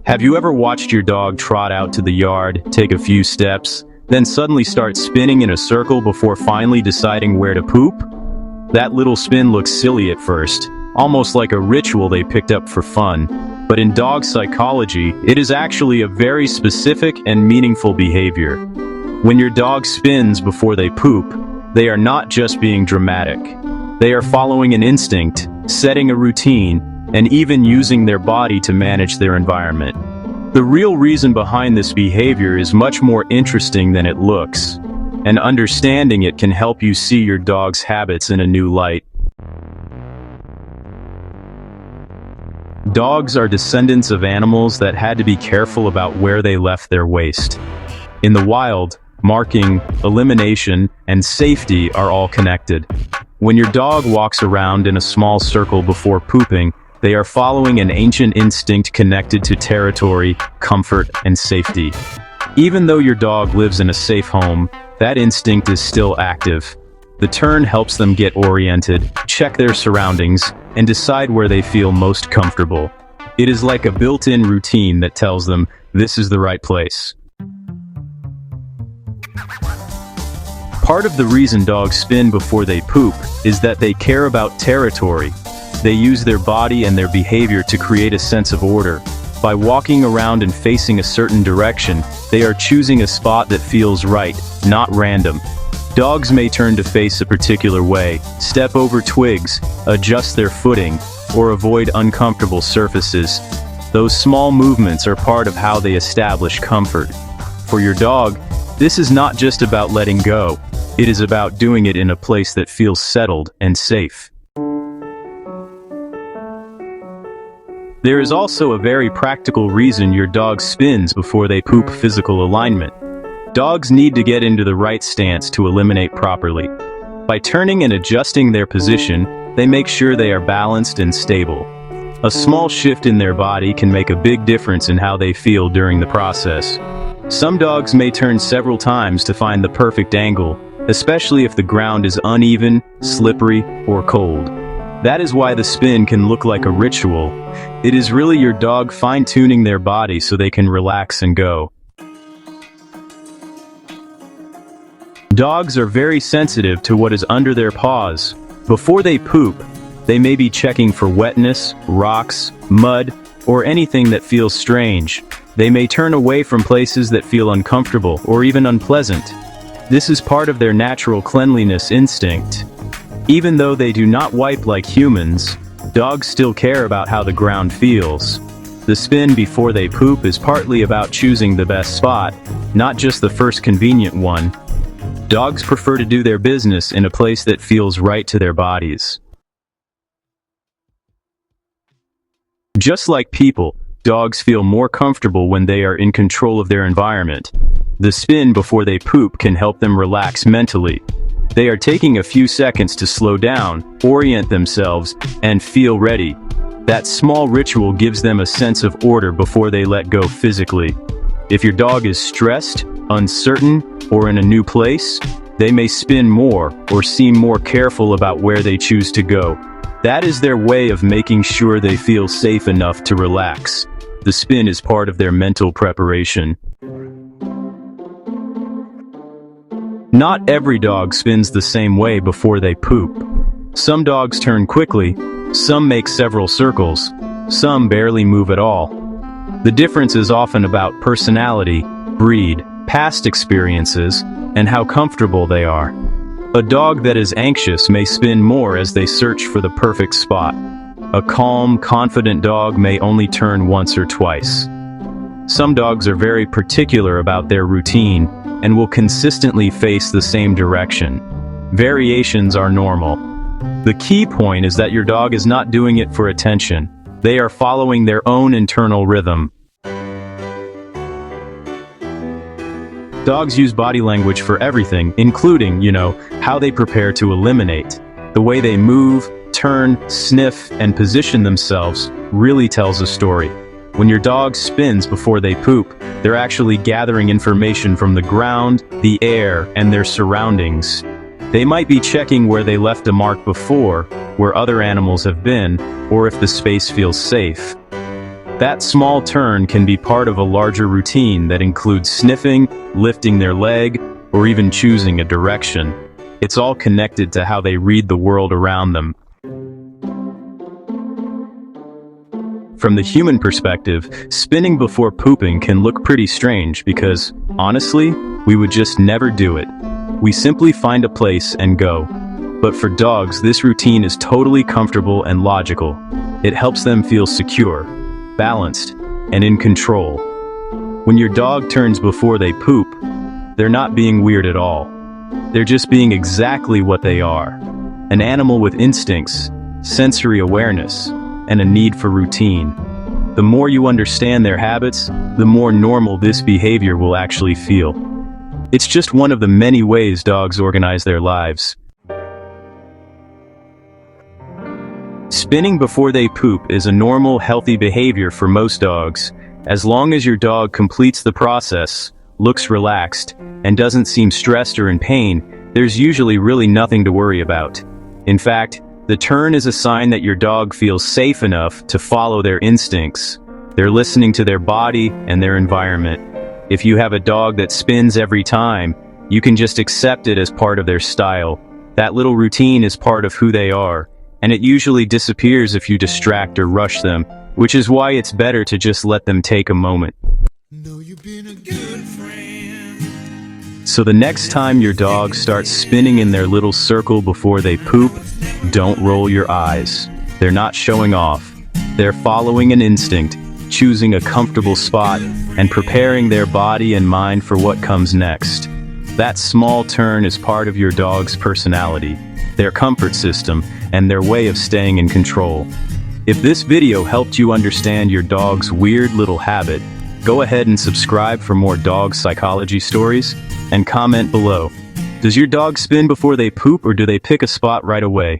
Have you ever watched your dog trot out to the yard, take a few steps, then suddenly start spinning in a circle before finally deciding where to poop? That little spin looks silly at first, almost like a ritual they picked up for fun. But in dog psychology, it is actually a very specific and meaningful behavior. When your dog spins before they poop, they are not just being dramatic. They are following an instinct, setting a routine, and even using their body to manage their environment. The real reason behind this behavior is much more interesting than it looks, and understanding it can help you see your dog's habits in a new light. Dogs are descendants of animals that had to be careful about where they left their waste. In the wild, marking, elimination, and safety are all connected. When your dog walks around in a small circle before pooping, they are following an ancient instinct connected to territory, comfort, and safety. Even though your dog lives in a safe home, that instinct is still active. The turn helps them get oriented, check their surroundings, and decide where they feel most comfortable. It is like a built-in routine that tells them, this is the right place. Part of the reason dogs spin before they poop is that they care about territory. They use their body and their behavior to create a sense of order. By walking around and facing a certain direction, they are choosing a spot that feels right, not random. Dogs may turn to face a particular way, step over twigs, adjust their footing, or avoid uncomfortable surfaces. Those small movements are part of how they establish comfort. For your dog, this is not just about letting go. It is about doing it in a place that feels settled and safe. There is also a very practical reason your dog spins before they poop: physical alignment. Dogs need to get into the right stance to eliminate properly. By turning and adjusting their position, they make sure they are balanced and stable. A small shift in their body can make a big difference in how they feel during the process. Some dogs may turn several times to find the perfect angle, especially if the ground is uneven, slippery, or cold. That is why the spin can look like a ritual. It is really your dog fine-tuning their body so they can relax and go. Dogs are very sensitive to what is under their paws. Before they poop, they may be checking for wetness, rocks, mud, or anything that feels strange. They may turn away from places that feel uncomfortable or even unpleasant. This is part of their natural cleanliness instinct. Even though they do not wipe like humans, dogs still care about how the ground feels. The spin before they poop is partly about choosing the best spot, not just the first convenient one. Dogs prefer to do their business in a place that feels right to their bodies. Just like people, dogs feel more comfortable when they are in control of their environment. The spin before they poop can help them relax mentally. They are taking a few seconds to slow down, orient themselves, and feel ready. That small ritual gives them a sense of order before they let go physically. If your dog is stressed, uncertain, or in a new place, they may spin more or seem more careful about where they choose to go. That is their way of making sure they feel safe enough to relax. The spin is part of their mental preparation. Not every dog spins the same way before they poop. Some dogs turn quickly, some make several circles, some barely move at all. The difference is often about personality, breed, past experiences, and how comfortable they are. A dog that is anxious may spin more as they search for the perfect spot. A calm, confident dog may only turn once or twice. Some dogs are very particular about their routine and will consistently face the same direction. Variations are normal. The key point is that your dog is not doing it for attention. They are following their own internal rhythm. Dogs use body language for everything, including, how they prepare to eliminate. The way they move, turn, sniff, and position themselves really tells a story. When your dog spins before they poop, they're actually gathering information from the ground, the air, and their surroundings. They might be checking where they left a mark before, where other animals have been, or if the space feels safe. That small turn can be part of a larger routine that includes sniffing, lifting their leg, or even choosing a direction. It's all connected to how they read the world around them. From the human perspective, spinning before pooping can look pretty strange because, honestly, we would just never do it. We simply find a place and go. But for dogs, this routine is totally comfortable and logical. It helps them feel secure, balanced, and in control. When your dog turns before they poop, they're not being weird at all. They're just being exactly what they are. An animal with instincts, sensory awareness, and a need for routine. The more you understand their habits, the more normal this behavior will actually feel. It's just one of the many ways dogs organize their lives. Spinning before they poop is a normal, healthy behavior for most dogs. As long as your dog completes the process, looks relaxed, and doesn't seem stressed or in pain, there's usually really nothing to worry about. In fact, the turn is a sign that your dog feels safe enough to follow their instincts. They're listening to their body and their environment. If you have a dog that spins every time, you can just accept it as part of their style. That little routine is part of who they are, and it usually disappears if you distract or rush them, which is why it's better to just let them take a moment. Know you've been a good friend. So the next time your dog starts spinning in their little circle before they poop, don't roll your eyes. They're not showing off. They're following an instinct, choosing a comfortable spot, and preparing their body and mind for what comes next. That small turn is part of your dog's personality, their comfort system, and their way of staying in control. If this video helped you understand your dog's weird little habit, go ahead and subscribe for more dog psychology stories, and comment below. Does your dog spin before they poop or do they pick a spot right away?